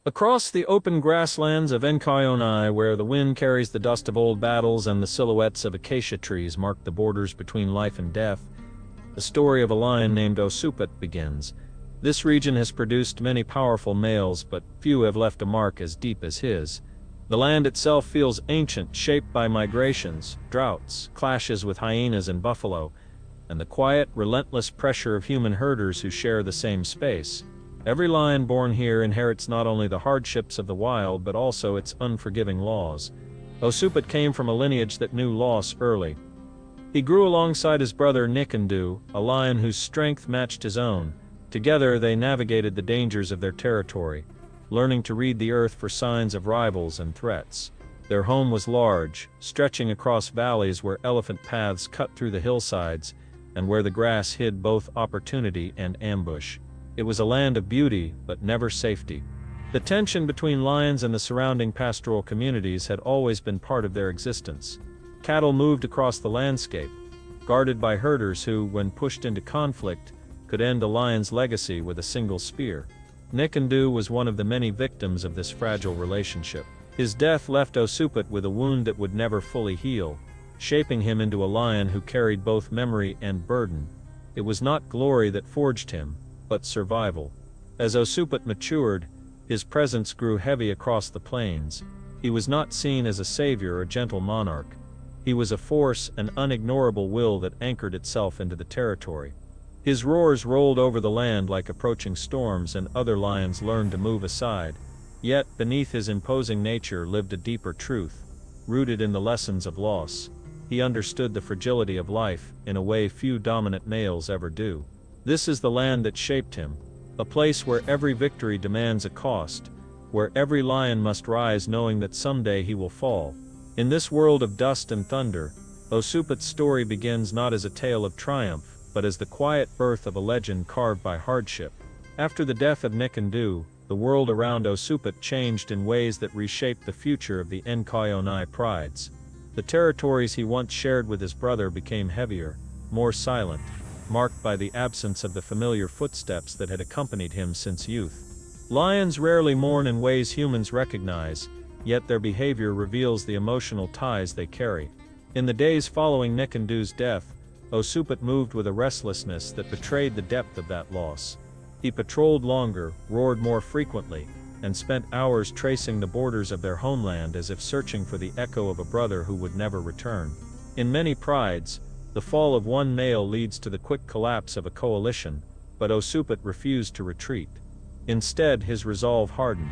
Across the open grasslands of Enkoyonai, where the wind carries the dust of old battles and the silhouettes of acacia trees mark the borders between life and death, the story of a lion named Osupaat begins. This region has produced many powerful males, but few have left a mark as deep as his. The land itself feels ancient, shaped by migrations, droughts, clashes with hyenas and buffalo, and the quiet, relentless pressure of human herders who share the same space. Every lion born here inherits not only the hardships of the wild but also its unforgiving laws. Osupaat came from a lineage that knew loss early. He grew alongside his brother Nikandu, a lion whose strength matched his own. Together they navigated the dangers of their territory, learning to read the earth for signs of rivals and threats. Their home was large, stretching across valleys where elephant paths cut through the hillsides, and where the grass hid both opportunity and ambush. It was a land of beauty, but never safety. The tension between lions and the surrounding pastoral communities had always been part of their existence. Cattle moved across the landscape, guarded by herders who, when pushed into conflict, could end a lion's legacy with a single spear. Nikandu was one of the many victims of this fragile relationship. His death left Osupaat with a wound that would never fully heal, shaping him into a lion who carried both memory and burden. It was not glory that forged him, but survival. As Osupaat matured, his presence grew heavy across the plains. He was not seen as a savior or gentle monarch. He was a force, an unignorable will that anchored itself into the territory. His roars rolled over the land like approaching storms, and other lions learned to move aside. Yet, beneath his imposing nature lived a deeper truth, rooted in the lessons of loss. He understood the fragility of life in a way few dominant males ever do. This is the land that shaped him, a place where every victory demands a cost, where every lion must rise knowing that someday he will fall. In this world of dust and thunder, Osupaat's story begins not as a tale of triumph, but as the quiet birth of a legend carved by hardship. After the death of Nikandu, the world around Osupaat changed in ways that reshaped the future of the Enkoyonai prides. The territories he once shared with his brother became heavier, more silent, marked by the absence of the familiar footsteps that had accompanied him since youth. Lions rarely mourn in ways humans recognize, yet their behavior reveals the emotional ties they carry. In the days following Nikandu's death, Osupaat moved with a restlessness that betrayed the depth of that loss. He patrolled longer, roared more frequently, and spent hours tracing the borders of their homeland as if searching for the echo of a brother who would never return. In many prides, the fall of one male leads to the quick collapse of a coalition, but Osupaat refused to retreat. Instead, his resolve hardened.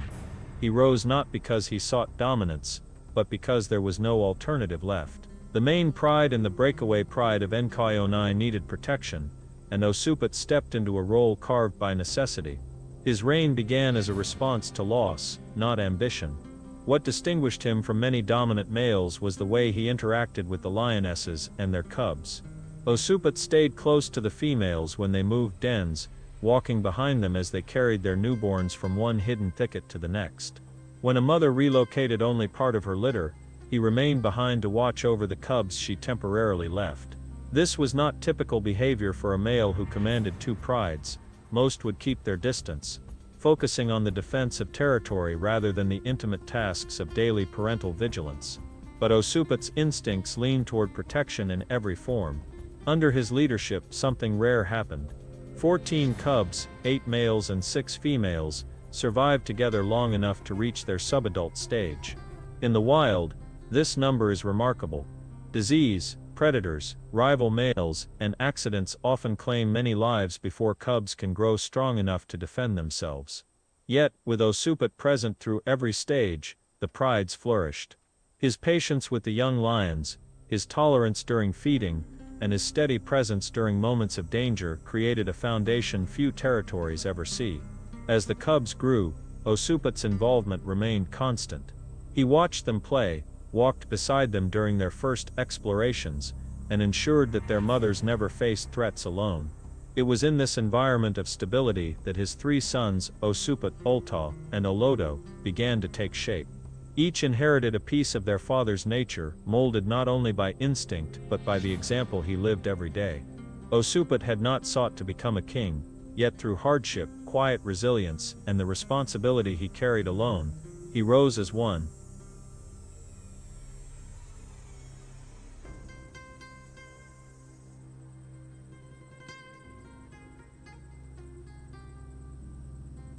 He rose not because he sought dominance, but because there was no alternative left. The main pride and the breakaway pride of Enkoyonai needed protection, and Osupaat stepped into a role carved by necessity. His reign began as a response to loss, not ambition. What distinguished him from many dominant males was the way he interacted with the lionesses and their cubs. Osupaat stayed close to the females when they moved dens, walking behind them as they carried their newborns from one hidden thicket to the next. When a mother relocated only part of her litter, he remained behind to watch over the cubs she temporarily left. This was not typical behavior for a male who commanded two prides. Most would keep their distance, focusing on the defense of territory rather than the intimate tasks of daily parental vigilance. But Osupaat's instincts leaned toward protection in every form. Under his leadership, something rare happened. 14 cubs, 8 males and 6 females, survived together long enough to reach their subadult stage. In the wild, this number is remarkable. Disease, predators, rival males, and accidents often claim many lives before cubs can grow strong enough to defend themselves. Yet, with Osupaat present through every stage, the prides flourished. His patience with the young lions, his tolerance during feeding, and his steady presence during moments of danger created a foundation few territories ever see. As the cubs grew, Osupaat's involvement remained constant. He watched them play, walked beside them during their first explorations, and ensured that their mothers never faced threats alone. It was in this environment of stability that his 3 sons, Osupaat, Oltau, and Olodo, began to take shape. Each inherited a piece of their father's nature, molded not only by instinct but by the example he lived every day. Osupaat had not sought to become a king, yet through hardship, quiet resilience and the responsibility he carried alone, he rose as one.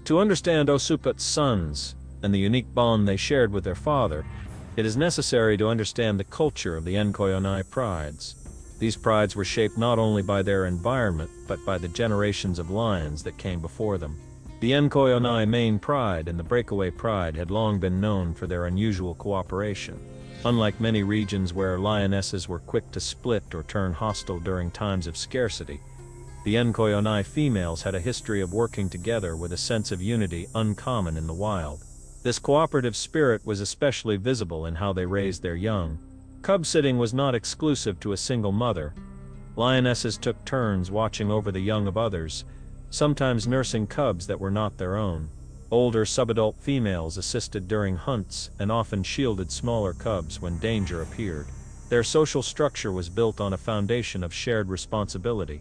To understand Osupaat's sons, and the unique bond they shared with their father, it is necessary to understand the culture of the Enkoyonai prides. These prides were shaped not only by their environment, but by the generations of lions that came before them. The Enkoyonai main pride and the breakaway pride had long been known for their unusual cooperation. Unlike many regions where lionesses were quick to split or turn hostile during times of scarcity, the Enkoyonai females had a history of working together with a sense of unity uncommon in the wild. This cooperative spirit was especially visible in how they raised their young. Cub sitting was not exclusive to a single mother. Lionesses took turns watching over the young of others, sometimes nursing cubs that were not their own. Older subadult females assisted during hunts and often shielded smaller cubs when danger appeared. Their social structure was built on a foundation of shared responsibility,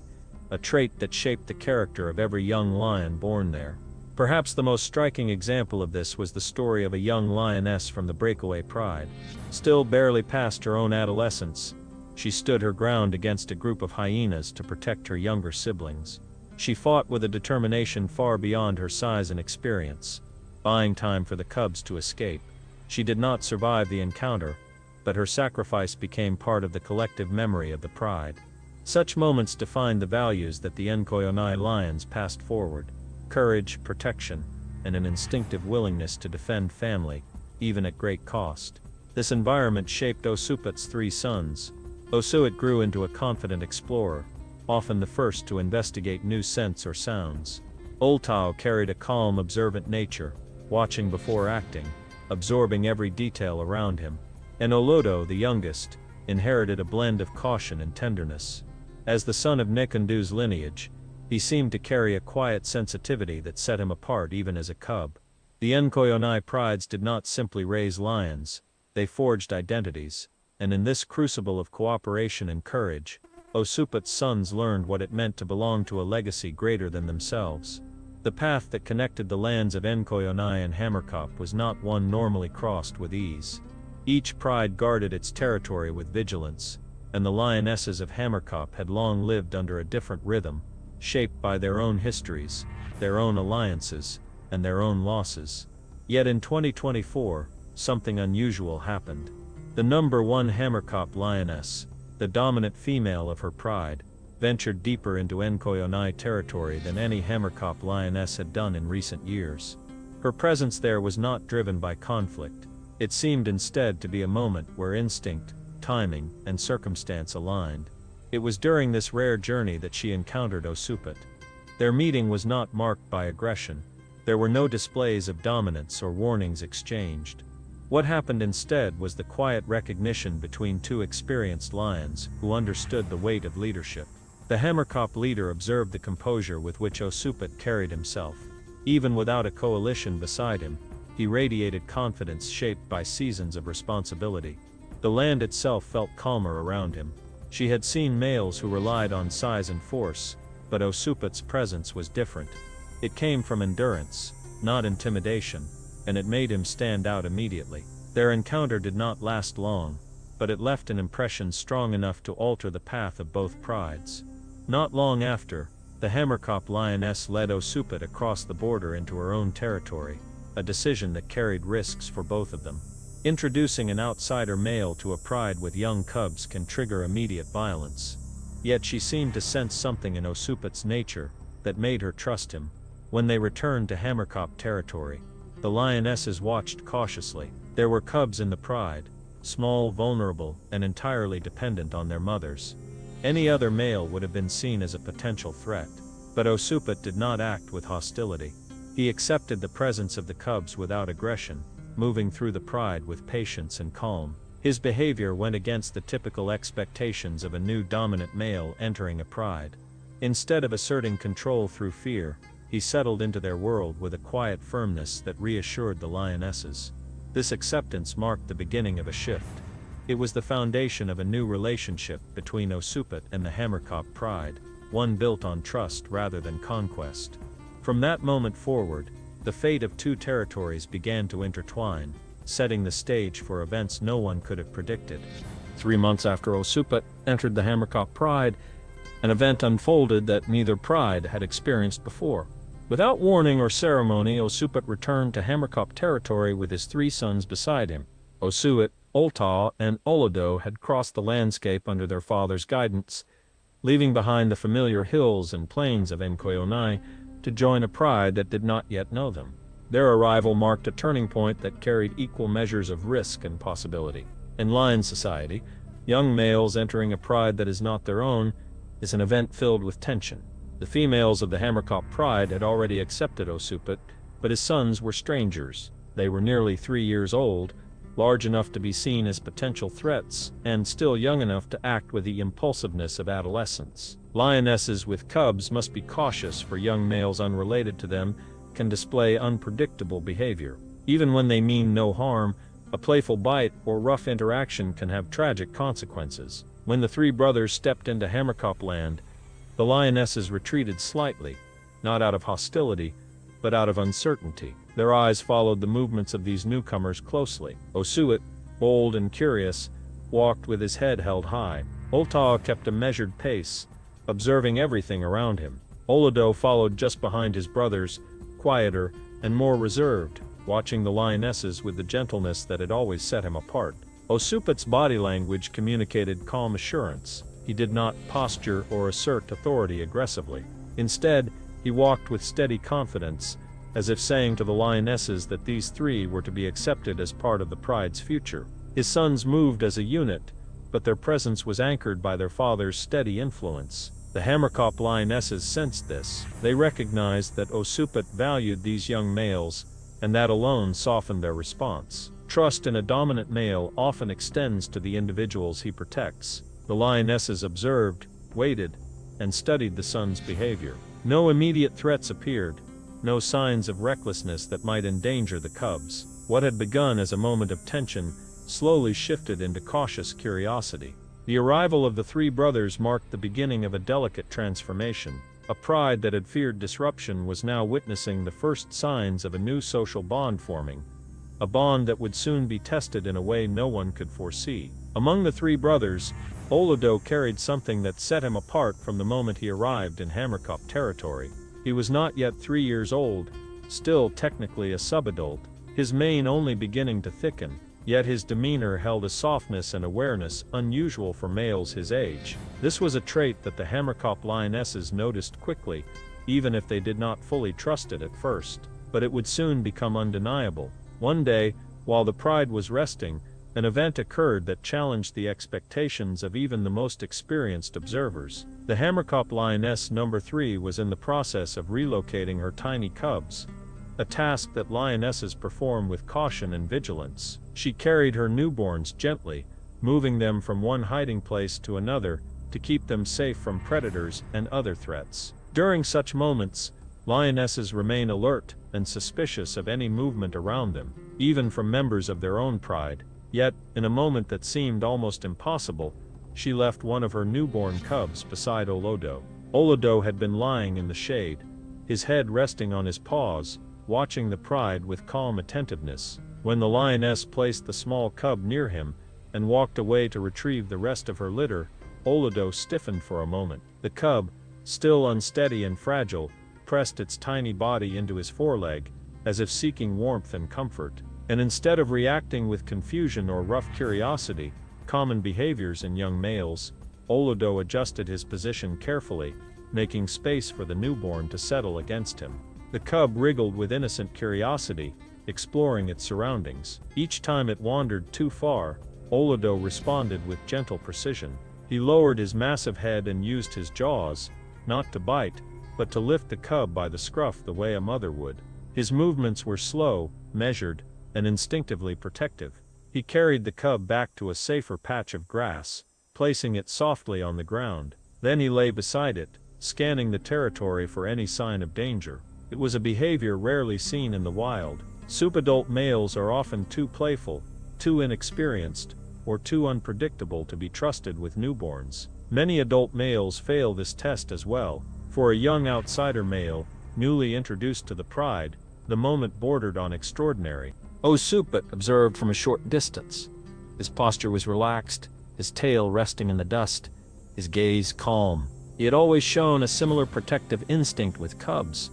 a trait that shaped the character of every young lion born there. Perhaps the most striking example of this was the story of a young lioness from the breakaway pride. Still barely past her own adolescence, she stood her ground against a group of hyenas to protect her younger siblings. She fought with a determination far beyond her size and experience, buying time for the cubs to escape. She did not survive the encounter, but her sacrifice became part of the collective memory of the pride. Such moments defined the values that the Enkoyonai lions passed forward: courage, protection, and an instinctive willingness to defend family, even at great cost. This environment shaped Osupaat's three sons. Osoit grew into a confident explorer, often the first to investigate new scents or sounds. Oltau carried a calm, observant nature, watching before acting, absorbing every detail around him. And Olodo, the youngest, inherited a blend of caution and tenderness. As the son of Nekundu's lineage, he seemed to carry a quiet sensitivity that set him apart even as a cub. The Enkoyonai prides did not simply raise lions, they forged identities, and in this crucible of cooperation and courage, Osupaat's sons learned what it meant to belong to a legacy greater than themselves. The path that connected the lands of Enkoyonai and Hammerkop was not one normally crossed with ease. Each pride guarded its territory with vigilance, and the lionesses of Hammerkop had long lived under a different rhythm, shaped by their own histories, their own alliances, and their own losses. Yet in 2024, something unusual happened. The number one Hammerkop lioness, the dominant female of her pride, ventured deeper into Enkoyonai territory than any Hammerkop lioness had done in recent years. Her presence there was not driven by conflict. It seemed instead to be a moment where instinct, timing, and circumstance aligned. It was during this rare journey that she encountered Osupaat. Their meeting was not marked by aggression. There were no displays of dominance or warnings exchanged. What happened instead was the quiet recognition between two experienced lions who understood the weight of leadership. The Hammerkop leader observed the composure with which Osupaat carried himself. Even without a coalition beside him, he radiated confidence shaped by seasons of responsibility. The land itself felt calmer around him. She had seen males who relied on size and force, but Osupaat's presence was different. It came from endurance, not intimidation, and it made him stand out immediately. Their encounter did not last long, but it left an impression strong enough to alter the path of both prides. Not long after, the Hammerkop lioness led Osupaat across the border into her own territory, a decision that carried risks for both of them. Introducing an outsider male to a pride with young cubs can trigger immediate violence. Yet she seemed to sense something in Osupaat's nature that made her trust him. When they returned to Hammerkop territory, the lionesses watched cautiously. There were cubs in the pride, small, vulnerable, and entirely dependent on their mothers. Any other male would have been seen as a potential threat. But Osupaat did not act with hostility. He accepted the presence of the cubs without aggression, moving through the pride with patience and calm. His behavior went against the typical expectations of a new dominant male entering a pride. Instead of asserting control through fear, he settled into their world with a quiet firmness that reassured the lionesses. This acceptance marked the beginning of a shift. It was the foundation of a new relationship between Osupaat and the Hammerkop pride, one built on trust rather than conquest. From that moment forward, the fate of two territories began to intertwine, setting the stage for events no one could have predicted. 3 months after Osupaat entered the Hammerkop Pride, an event unfolded that neither pride had experienced before. Without warning or ceremony, Osupaat returned to Hammerkop territory with his 3 sons beside him. Osoit, Oltau, and Olodo had crossed the landscape under their father's guidance, leaving behind the familiar hills and plains of Enkoyonai to join a pride that did not yet know them. Their arrival marked a turning point that carried equal measures of risk and possibility. In lion society, young males entering a pride that is not their own is an event filled with tension. The females of the Hammerkop Pride had already accepted Osupaat, but his sons were strangers. They were nearly 3 years old, large enough to be seen as potential threats, and still young enough to act with the impulsiveness of adolescence. Lionesses with cubs must be cautious, for young males unrelated to them can display unpredictable behavior. Even when they mean no harm, a playful bite or rough interaction can have tragic consequences. When the 3 brothers stepped into Hammerkop land, the lionesses retreated slightly, not out of hostility, but out of uncertainty. Their eyes followed the movements of these newcomers closely. Osoit, bold and curious, walked with his head held high. Oltau kept a measured pace, observing everything around him. Olodo followed just behind his brothers, quieter and more reserved, watching the lionesses with the gentleness that had always set him apart. Osupaat's body language communicated calm assurance. He did not posture or assert authority aggressively. Instead, he walked with steady confidence, as if saying to the lionesses that these 3 were to be accepted as part of the pride's future. His sons moved as a unit, but their presence was anchored by their father's steady influence. The Hammerkop lionesses sensed this. They recognized that Osupaat valued these young males, and that alone softened their response. Trust in a dominant male often extends to the individuals he protects. The lionesses observed, waited, and studied the sons' behavior. No immediate threats appeared, no signs of recklessness that might endanger the cubs. What had begun as a moment of tension slowly shifted into cautious curiosity. The arrival of the 3 brothers marked the beginning of a delicate transformation. A pride that had feared disruption was now witnessing the first signs of a new social bond forming, a bond that would soon be tested in a way no one could foresee. Among the 3 brothers, Olodo carried something that set him apart from the moment he arrived in Hammerkop territory. He was not yet 3 years old, still technically a subadult, his mane only beginning to thicken, yet his demeanor held a softness and awareness unusual for males his age. This was a trait that the Hammerkop lionesses noticed quickly, even if they did not fully trust it at first. But it would soon become undeniable. One day, while the pride was resting, an event occurred that challenged the expectations of even the most experienced observers. The Hammerkop lioness number 3 was in the process of relocating her tiny cubs, a task that lionesses perform with caution and vigilance. She carried her newborns gently, moving them from one hiding place to another to keep them safe from predators and other threats. During such moments, lionesses remain alert and suspicious of any movement around them, even from members of their own pride. Yet, in a moment that seemed almost impossible, she left one of her newborn cubs beside Olodo. Olodo had been lying in the shade, his head resting on his paws, watching the pride with calm attentiveness. When the lioness placed the small cub near him and walked away to retrieve the rest of her litter, Olodo stiffened for a moment. The cub, still unsteady and fragile, pressed its tiny body into his foreleg, as if seeking warmth and comfort. And instead of reacting with confusion or rough curiosity, common behaviors in young males, Olodo adjusted his position carefully, making space for the newborn to settle against him. The cub wriggled with innocent curiosity, exploring its surroundings. Each time it wandered too far, Olodo responded with gentle precision. He lowered his massive head and used his jaws, not to bite, but to lift the cub by the scruff the way a mother would. His movements were slow, measured, and instinctively protective. He carried the cub back to a safer patch of grass, placing it softly on the ground. Then he lay beside it, scanning the territory for any sign of danger. It was a behavior rarely seen in the wild. Subadult males are often too playful, too inexperienced, or too unpredictable to be trusted with newborns. Many adult males fail this test as well. For a young outsider male, newly introduced to the pride, the moment bordered on extraordinary. Osupaat observed from a short distance. His posture was relaxed, his tail resting in the dust, his gaze calm. He had always shown a similar protective instinct with cubs,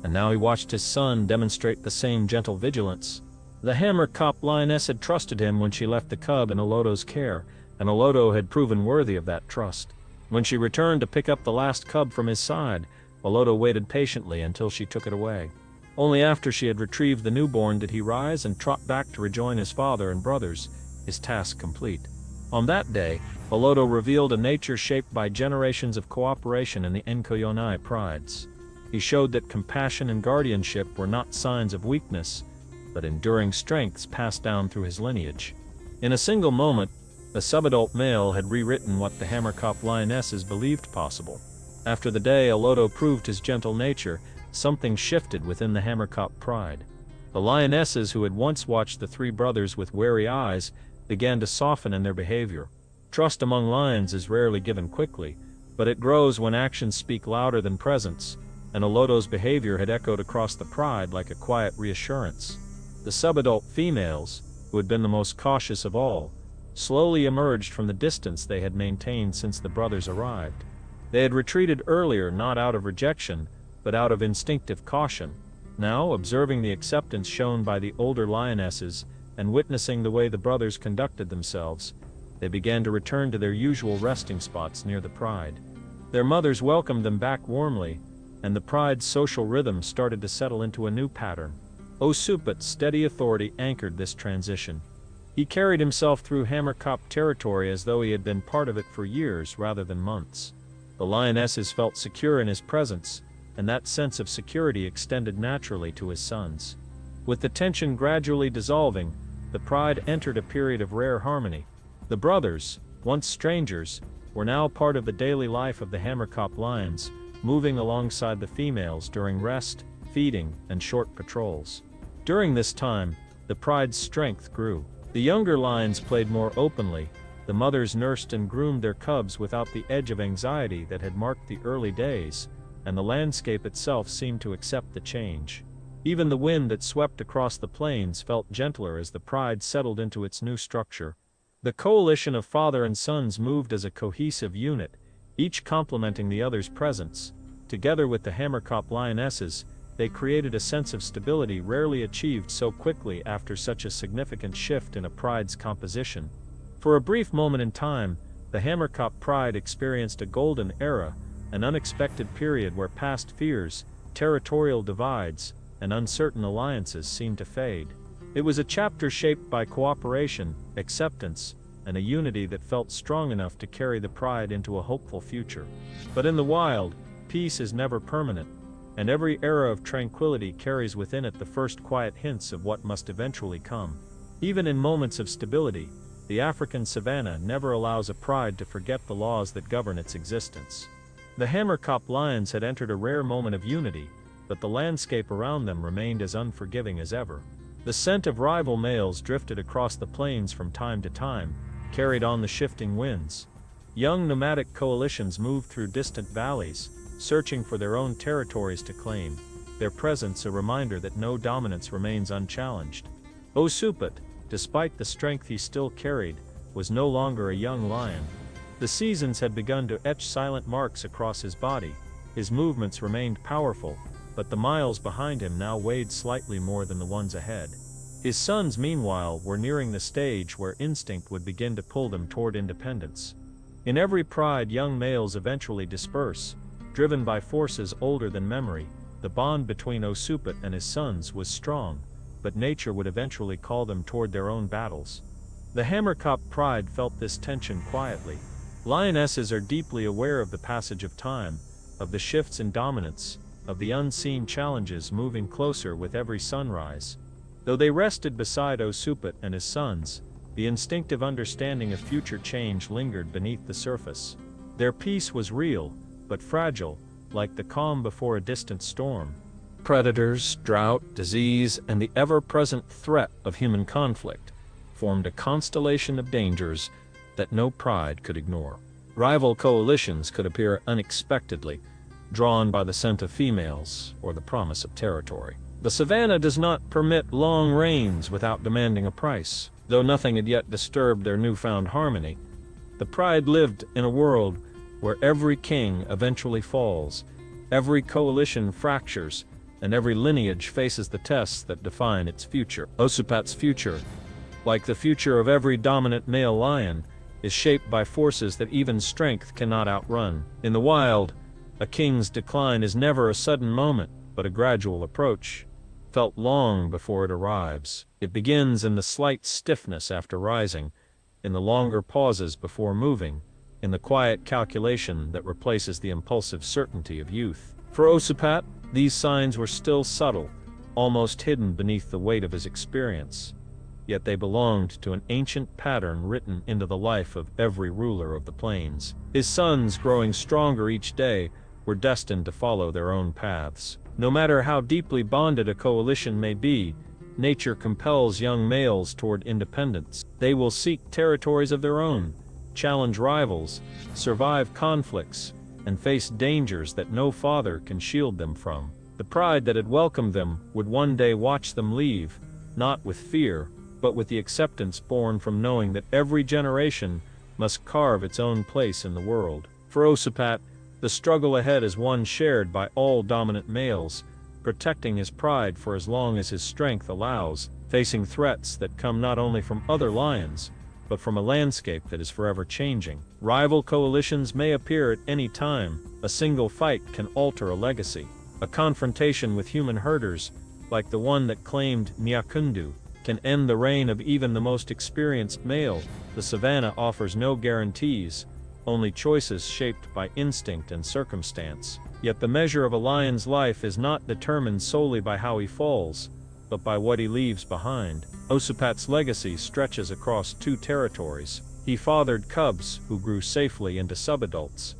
and now he watched his son demonstrate the same gentle vigilance. The Hammerkop lioness had trusted him when she left the cub in Olodo's care, and Olodo had proven worthy of that trust. When she returned to pick up the last cub from his side, Olodo waited patiently until she took it away. Only after she had retrieved the newborn did he rise and trot back to rejoin his father and brothers, his task complete. On that day, Olodo revealed a nature shaped by generations of cooperation in the Enkoyonai prides. He showed that compassion and guardianship were not signs of weakness, but enduring strengths passed down through his lineage. In a single moment, the subadult male had rewritten what the Hammerkop lionesses believed possible. After the day Olodo proved his gentle nature, something shifted within the Hammerkop pride. The lionesses who had once watched the three brothers with wary eyes began to soften in their behavior. Trust among lions is rarely given quickly, but it grows when actions speak louder than presence, and Olodo's behavior had echoed across the pride like a quiet reassurance. The subadult females, who had been the most cautious of all, slowly emerged from the distance they had maintained since the brothers arrived. They had retreated earlier not out of rejection, but out of instinctive caution. Now, observing the acceptance shown by the older lionesses and witnessing the way the brothers conducted themselves, they began to return to their usual resting spots near the pride. Their mothers welcomed them back warmly, and the pride's social rhythm started to settle into a new pattern. Osupaat's steady authority anchored this transition. He carried himself through Hammerkop territory as though he had been part of it for years rather than months. The lionesses felt secure in his presence, and that sense of security extended naturally to his sons. With the tension gradually dissolving, the pride entered a period of rare harmony. The brothers, once strangers, were now part of the daily life of the Hammerkop lions, moving alongside the females during rest, feeding, and short patrols. During this time, the pride's strength grew. The younger lions played more openly, the mothers nursed and groomed their cubs without the edge of anxiety that had marked the early days, and the landscape itself seemed to accept the change. Even the wind that swept across the plains felt gentler as the pride settled into its new structure. The coalition of father and sons moved as a cohesive unit, each complementing the other's presence. Together with the Hammerkop lionesses, they created a sense of stability rarely achieved so quickly after such a significant shift in a pride's composition. For a brief moment in time, the Hammerkop pride experienced a golden era, an unexpected period where past fears, territorial divides, and uncertain alliances seemed to fade. It was a chapter shaped by cooperation, acceptance, and a unity that felt strong enough to carry the pride into a hopeful future. But in the wild, peace is never permanent, and every era of tranquility carries within it the first quiet hints of what must eventually come. Even in moments of stability, the African savanna never allows a pride to forget the laws that govern its existence. The Hammerkop lions had entered a rare moment of unity, but the landscape around them remained as unforgiving as ever. The scent of rival males drifted across the plains from time to time, carried on the shifting winds. Young nomadic coalitions moved through distant valleys, searching for their own territories to claim, their presence a reminder that no dominance remains unchallenged. Osupaat, despite the strength he still carried, was no longer a young lion. The seasons had begun to etch silent marks across his body. His movements remained powerful, but the miles behind him now weighed slightly more than the ones ahead. His sons, meanwhile, were nearing the stage where instinct would begin to pull them toward independence. In every pride, young males eventually disperse, driven by forces older than memory. The bond between Osupaat and his sons was strong, but nature would eventually call them toward their own battles. The Hammerkop pride felt this tension quietly. Lionesses are deeply aware of the passage of time, of the shifts in dominance, of the unseen challenges moving closer with every sunrise. Though they rested beside Osupaat and his sons, the instinctive understanding of future change lingered beneath the surface. Their peace was real, but fragile, like the calm before a distant storm. Predators, drought, disease, and the ever-present threat of human conflict formed a constellation of dangers that no pride could ignore. Rival coalitions could appear unexpectedly, drawn by the scent of females or the promise of territory. The savanna does not permit long reigns without demanding a price. Though nothing had yet disturbed their newfound harmony, the pride lived in a world where every king eventually falls, every coalition fractures, and every lineage faces the tests that define its future. Osupaat's future, like the future of every dominant male lion, is shaped by forces that even strength cannot outrun. In the wild, a king's decline is never a sudden moment, but a gradual approach, felt long before it arrives. It begins in the slight stiffness after rising, in the longer pauses before moving, in the quiet calculation that replaces the impulsive certainty of youth. For Osupaat, these signs were still subtle, almost hidden beneath the weight of his experience. Yet they belonged to an ancient pattern written into the life of every ruler of the plains. His sons, growing stronger each day, were destined to follow their own paths. No matter how deeply bonded a coalition may be, nature compels young males toward independence. They will seek territories of their own, challenge rivals, survive conflicts, and face dangers that no father can shield them from. The pride that had welcomed them would one day watch them leave, not with fear, but with the acceptance born from knowing that every generation must carve its own place in the world. For Osupaat, the struggle ahead is one shared by all dominant males, protecting his pride for as long as his strength allows, facing threats that come not only from other lions, but from a landscape that is forever changing. Rival coalitions may appear at any time. A single fight can alter a legacy. A confrontation with human herders, like the one that claimed Nyakundu, can end the reign of even the most experienced male. The savanna offers no guarantees, only choices shaped by instinct and circumstance. Yet the measure of a lion's life is not determined solely by how he falls, but by what he leaves behind. Osupaat's legacy stretches across two territories. He fathered cubs who grew safely into subadults,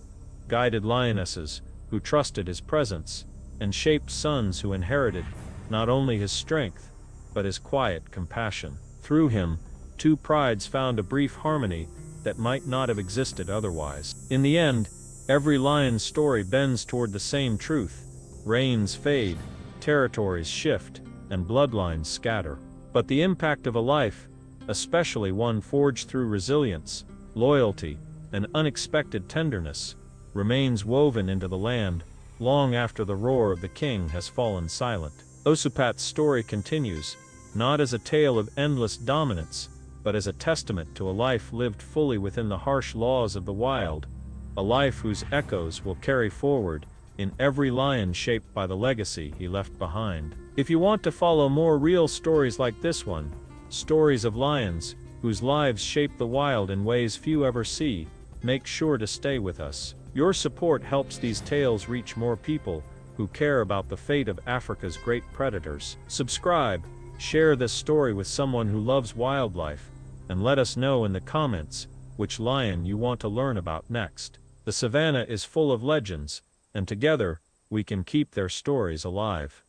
guided lionesses who trusted his presence, and shaped sons who inherited not only his strength, but his quiet compassion. Through him, two prides found a brief harmony that might not have existed otherwise. In the end, every lion's story bends toward the same truth. Reigns fade, territories shift, and bloodlines scatter. But the impact of a life, especially one forged through resilience, loyalty, and unexpected tenderness, remains woven into the land long after the roar of the king has fallen silent. Osupaat's story continues, not as a tale of endless dominance, but as a testament to a life lived fully within the harsh laws of the wild, a life whose echoes will carry forward in every lion shaped by the legacy he left behind. If you want to follow more real stories like this one, stories of lions whose lives shape the wild in ways few ever see, make sure to stay with us. Your support helps these tales reach more people who care about the fate of Africa's great predators. Subscribe, share this story with someone who loves wildlife, and let us know in the comments which lion you want to learn about next. The savanna is full of legends, and together we can keep their stories alive.